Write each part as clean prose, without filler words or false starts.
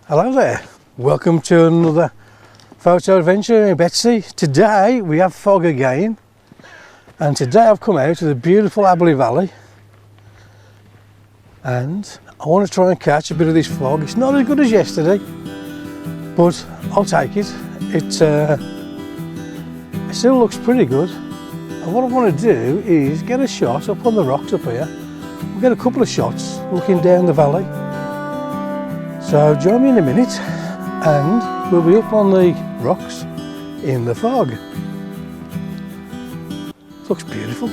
Hello there, welcome to another photo adventure with Betsy. Today we have fog again, and today I've come out to the beautiful Habberley Valley and I want to try and catch a bit of this fog. It's not as good as yesterday, but I'll take it. It still looks pretty good, and what I want to do is get a shot up on the rocks up here. We'll get a couple of shots looking down the valley. So join me in a minute and we'll be up on the rocks in the fog. Looks beautiful.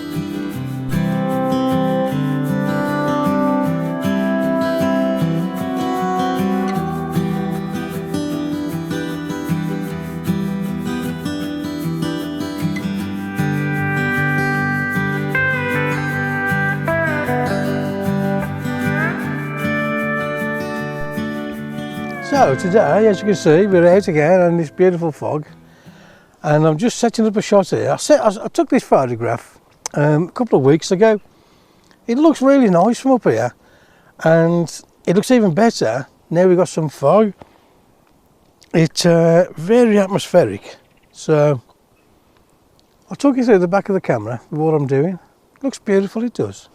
So today, as you can see, we're out again in this beautiful fog, and I'm just setting up a shot here. I took this photograph a couple of weeks ago. It looks really nice from up here, and it looks even better now we've got some fog. It's very atmospheric, so I took you through the back of the camera with what I'm doing. It looks beautiful, it does.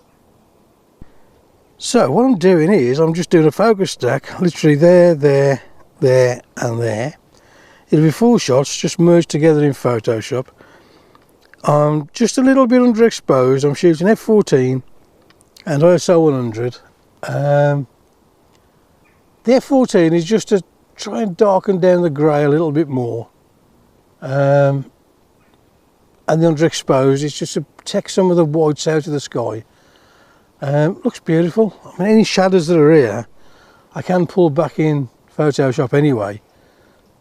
So what I'm doing is I'm just doing a focus stack, literally there, there, there and there. It'll be 4 shots just merged together in Photoshop. I'm just a little bit underexposed. I'm shooting f14 and ISO 100. The f14 is just to try and darken down the grey a little bit more. And the underexposed is just to take some of the whites out of the sky. Looks beautiful. I mean, any shadows that are here I can pull back in Photoshop anyway.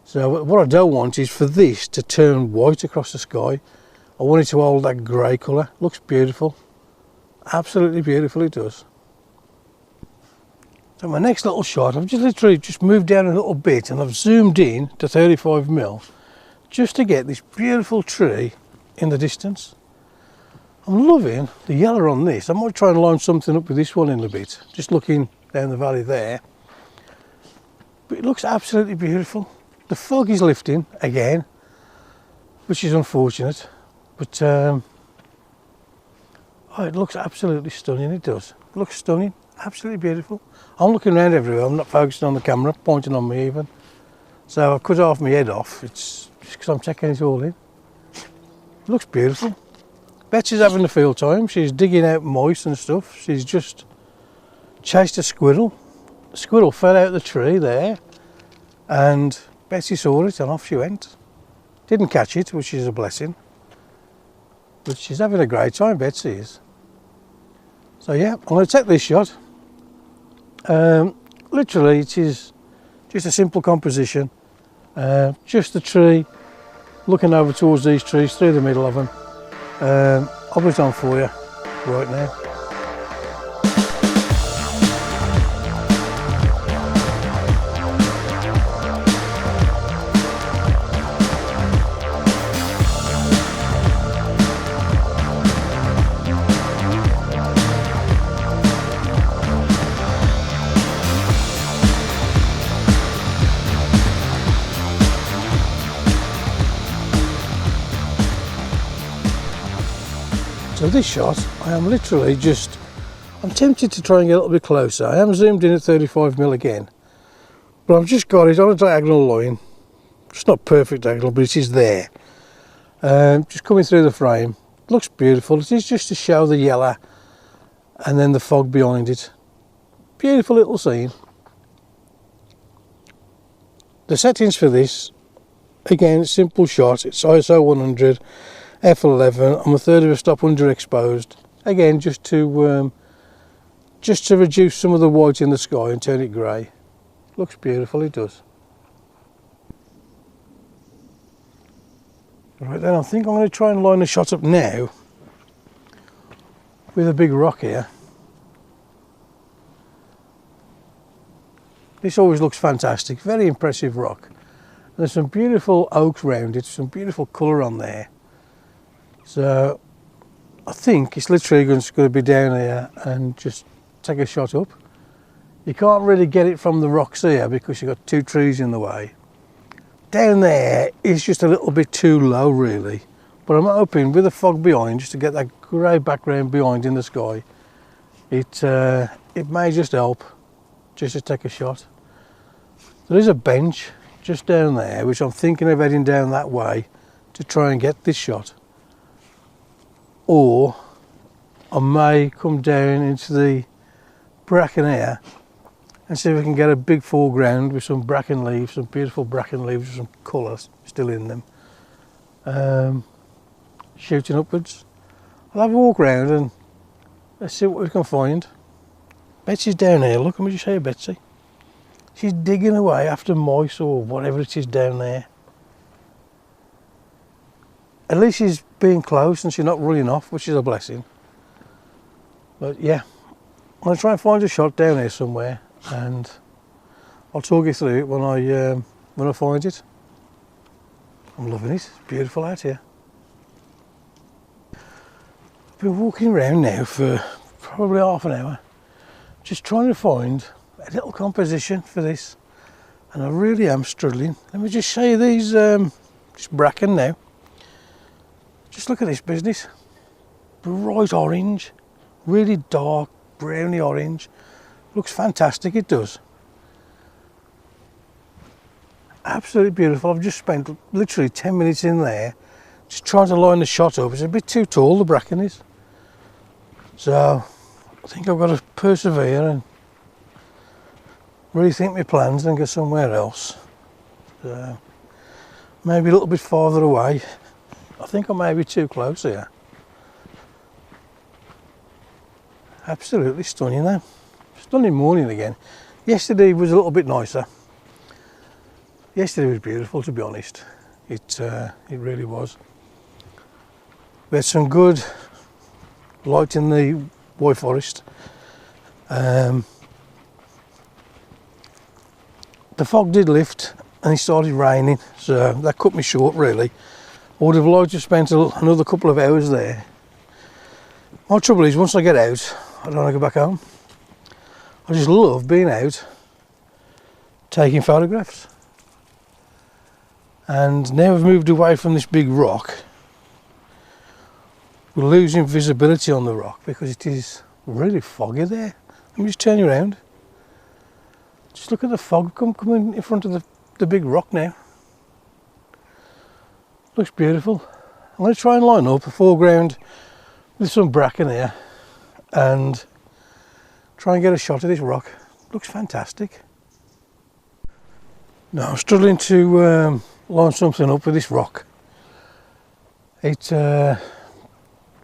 So what I don't want is for this to turn white across the sky. I want it to hold that grey colour. Looks beautiful, absolutely beautiful, it does. So my next little shot, I've just literally just moved down a little bit and I've zoomed in to 35mm just to get this beautiful tree in the distance. I'm loving the yellow on this. I might try and line something up with this one in a bit, just looking down the valley there. But it looks absolutely beautiful. The fog is lifting again, which is unfortunate, but oh, it looks absolutely stunning, it does. It looks stunning, absolutely beautiful. I'm looking around everywhere, I'm not focusing on the camera, pointing on me even. So I've cut half my head off, it's just because I'm taking it all in. It looks beautiful. Betsy's having a field time. She's digging out mice and stuff. She's just chased a squirrel. The squirrel fell out of the tree there, and Betsy saw it and off she went. Didn't catch it, which is a blessing. But she's having a great time, Betsy is. So yeah, I'm going to take this shot. Literally, it is just a simple composition. Just the tree, looking over towards these trees, through the middle of them. I'll put it on for you right now. So this shot, I am literally just, I'm tempted to try and get a little bit closer. I am zoomed in at 35mm again, but I've just got it on a diagonal line. It's not perfect diagonal, but it is there. Just coming through the frame. It looks beautiful. It is just to show the yellow and then the fog behind it. Beautiful little scene. The settings for this, again, simple shot. It's ISO 100. F11. I'm a third of a stop underexposed. Again, just to reduce some of the white in the sky and turn it grey. Looks beautiful, it does. Right then, I think I'm going to try and line the shot up now with a big rock here. This always looks fantastic, very impressive rock. And there's some beautiful oaks round it, some beautiful colour on there. So I think it's literally just going to be down here and just take a shot up. You can't really get it from the rocks here because you've got two trees in the way. Down there is just a little bit too low really, but I'm hoping with the fog behind, just to get that grey background behind in the sky, it may just help just to take a shot. There is a bench just down there which I'm thinking of heading down that way to try and get this shot, or I may come down into the bracken here and see if we can get a big foreground with some bracken leaves, some beautiful bracken leaves with some colours still in them, shooting upwards. I'll have a walk around and let's see what we can find. Betsy's down here, look, let me just show you Betsy. She's digging away after mice or whatever it is down there. At least she's being close and she's not running off, which is a blessing. But yeah, I'm going to try and find a shot down here somewhere, and I'll talk you through it when I find it. I'm loving it, it's beautiful out here. I've been walking around now for probably half an hour, just trying to find a little composition for this, and I really am struggling. Let me just show you these just bracken now. Just look at this business, bright orange, really dark browny orange. Looks fantastic, it does. Absolutely beautiful. I've just spent literally 10 minutes in there just trying to line the shot up. It's a bit too tall, the bracken is. So I think I've got to persevere and rethink my plans and go somewhere else. So maybe a little bit farther away. I think I may be too close here. Absolutely stunning though. Stunning morning again. Yesterday was a little bit nicer. Yesterday was beautiful, to be honest. It really was. We had some good light in the White Forest. The fog did lift and it started raining, so that cut me short really. I would have liked to spend another couple of hours there. My trouble is, once I get out, I don't want to go back home. I just love being out taking photographs. And now we've moved away from this big rock, we're losing visibility on the rock because it is really foggy there. Let me just turn you around. Just look at the fog coming in front of the big rock now. Looks beautiful. I'm going to try and line up a foreground with some bracken here and try and get a shot of this rock. Looks fantastic. Now I'm struggling to line something up with this rock. It's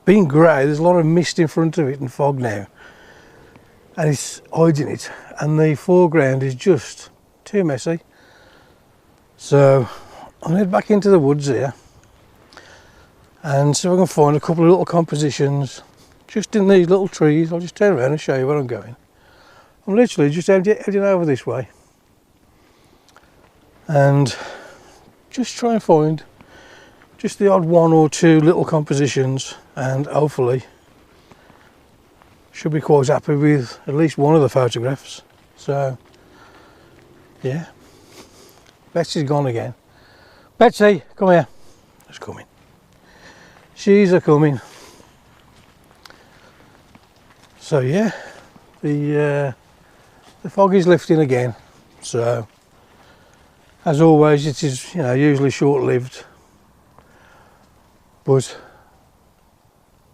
being grey, there's a lot of mist in front of it and fog now, and it's hiding it, and the foreground is just too messy. So I'm going to head back into the woods here and see if I can find a couple of little compositions just in these little trees. I'll just turn around and show you where I'm going. I'm literally just heading over this way and just try and find just the odd one or two little compositions, and hopefully should be quite happy with at least one of the photographs. So yeah, Betsy's gone again. Betsy, come here. She's coming. She's a coming. So yeah, the fog is lifting again. So as always, it is, you know, usually short-lived. But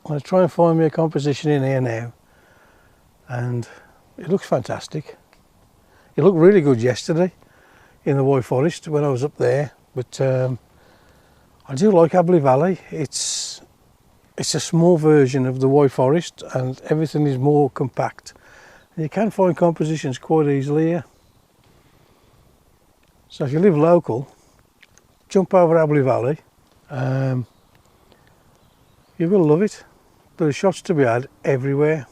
I'm going to try and find me a composition in here now, and it looks fantastic. It looked really good yesterday in the White Forest when I was up there, but I do like Habberley Valley. It's a small version of the White Forest and everything is more compact. And you can find compositions quite easily here. So if you live local, jump over Habberley Valley. You will love it. There are shots to be had everywhere.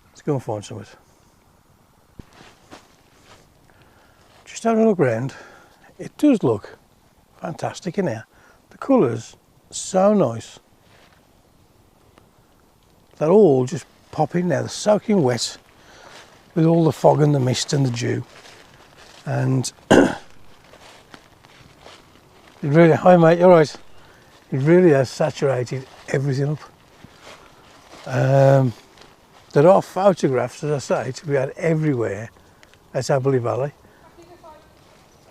Let's go and find some of it. Just having a look around, it does look fantastic in here. The colours are so nice. They're all just popping now, they're soaking wet. with all the fog and the mist and the dew. And it really, hi mate, you're right. It really has saturated everything up. There are photographs, as I say, to be had everywhere at Habberley Valley.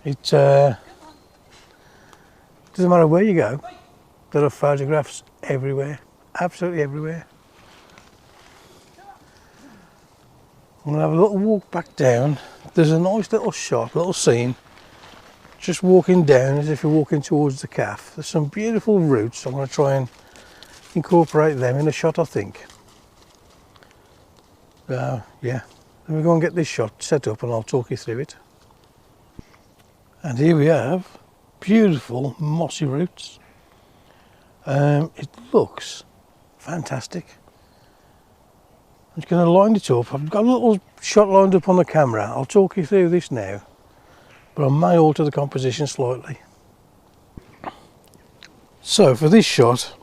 It doesn't matter where you go, there are photographs everywhere, absolutely everywhere. I'm going to have a little walk back down. There's a nice little shot, little scene, just walking down as if you're walking towards the calf. There's some beautiful roots. I'm going to try and incorporate them in a shot, I think. So yeah, let me go and get this shot set up and I'll talk you through it. And here we have beautiful mossy roots. It looks fantastic. I'm just going to line it up. I've got a little shot lined up on the camera. I'll talk you through this now, but I may alter the composition slightly. So for this shot,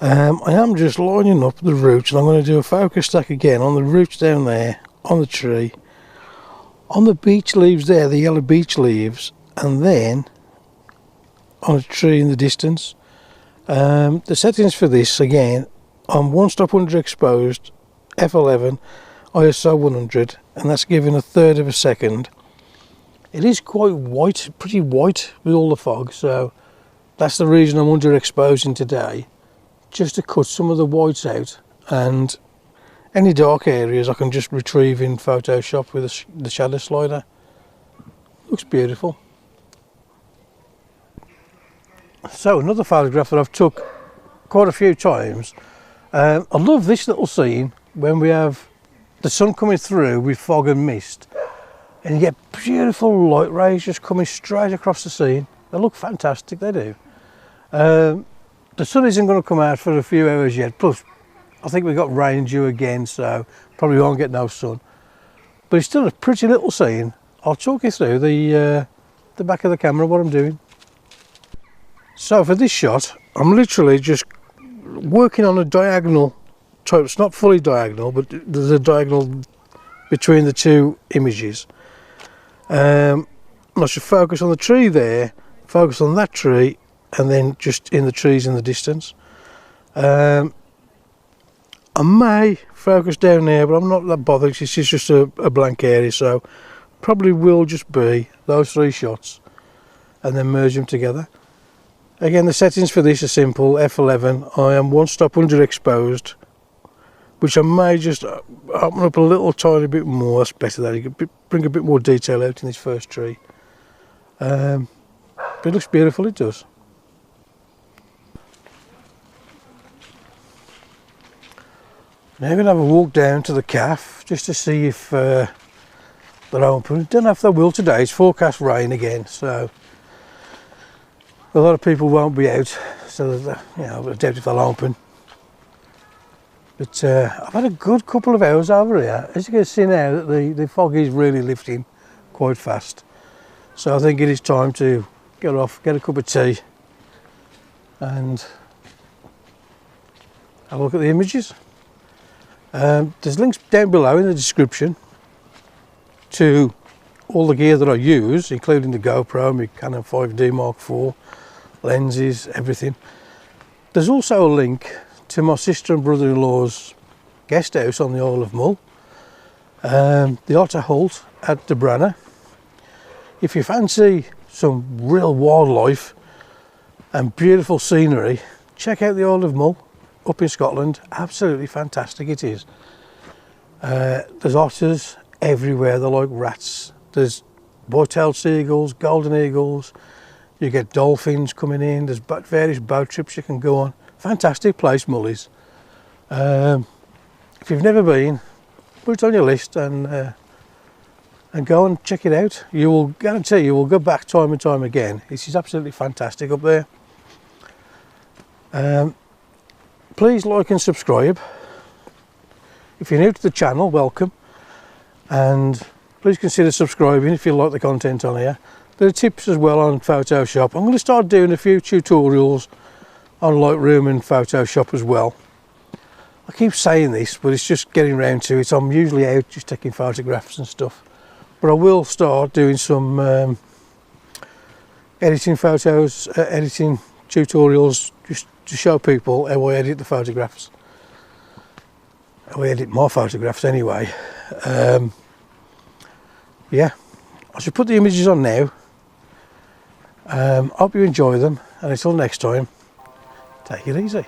I am just lining up the roots, and I'm going to do a focus stack again on the roots down there, on the tree, on the beech leaves there, the yellow beech leaves, and then on a tree in the distance. The settings for this, again, I'm 1 stop underexposed, f11, ISO 100, and that's giving 1/3 of a second. It is quite white, pretty white with all the fog, so that's the reason I'm underexposing today, just to cut some of the whites out, and any dark areas I can just retrieve in Photoshop with the shadow slider. Looks beautiful. So another photograph that I've took quite a few times. I love this little scene when we have the sun coming through with fog and mist, and you get beautiful light rays just coming straight across the scene. They look fantastic, they do. The sun isn't going to come out for a few hours yet, plus I think we've got rain due again, so probably won't get no sun, but it's still a pretty little scene. I'll talk you through the back of the camera what I'm doing. So for this shot, I'm literally just working on a diagonal type. It's not fully diagonal, but there's a diagonal between the two images. I should focus on the tree there, focus on that tree, and then just in the trees in the distance. I may focus down there, but I'm not that bothered. It's just a blank area, so probably will just be those 3 shots and then merge them together. Again, the settings for this are simple, f11. I am 1 stop underexposed, which I may just open up a little tiny bit more. That's better, that you can bring a bit more detail out in this first tree. But it looks beautiful, it does. Now I'm going to have a walk down to the calf just to see if they're open. Don't know if they will today. It's forecast rain again, so a lot of people won't be out, so that, you know, I doubt if they'll open. But I've had a good couple of hours over here. As you can see now, that the fog is really lifting quite fast. So I think it is time to get off, get a cup of tea, and have a look at the images. There's links down below in the description to all the gear that I use, including the GoPro, my Canon 5D Mark IV, lenses, everything. There's also a link to my sister and brother-in-law's guest house on the Isle of Mull, the Otter Halt at the Branna. If you fancy some real wildlife and beautiful scenery, check out the Isle of Mull up in Scotland. Absolutely fantastic it is. There's otters everywhere, they're like rats. There's white-tailed seagulls, golden eagles, you get dolphins coming in, there's various boat trips you can go on. Fantastic place, Mull is. If you've never been, put it on your list and go and check it out. You will guarantee you will go back time and time again. This is absolutely fantastic up there. Please like and subscribe. If you're new to the channel, welcome, and please consider subscribing if you like the content on here. There are tips as well on Photoshop. I'm going to start doing a few tutorials on Lightroom and Photoshop as well. I keep saying this, but it's just getting round to it. I'm usually out just taking photographs and stuff, but I will start doing some editing photos, editing tutorials, just to show people how I edit the photographs. How I edit my photographs anyway. Yeah, I should put the images on now. Hope you enjoy them, and until next time, take it easy.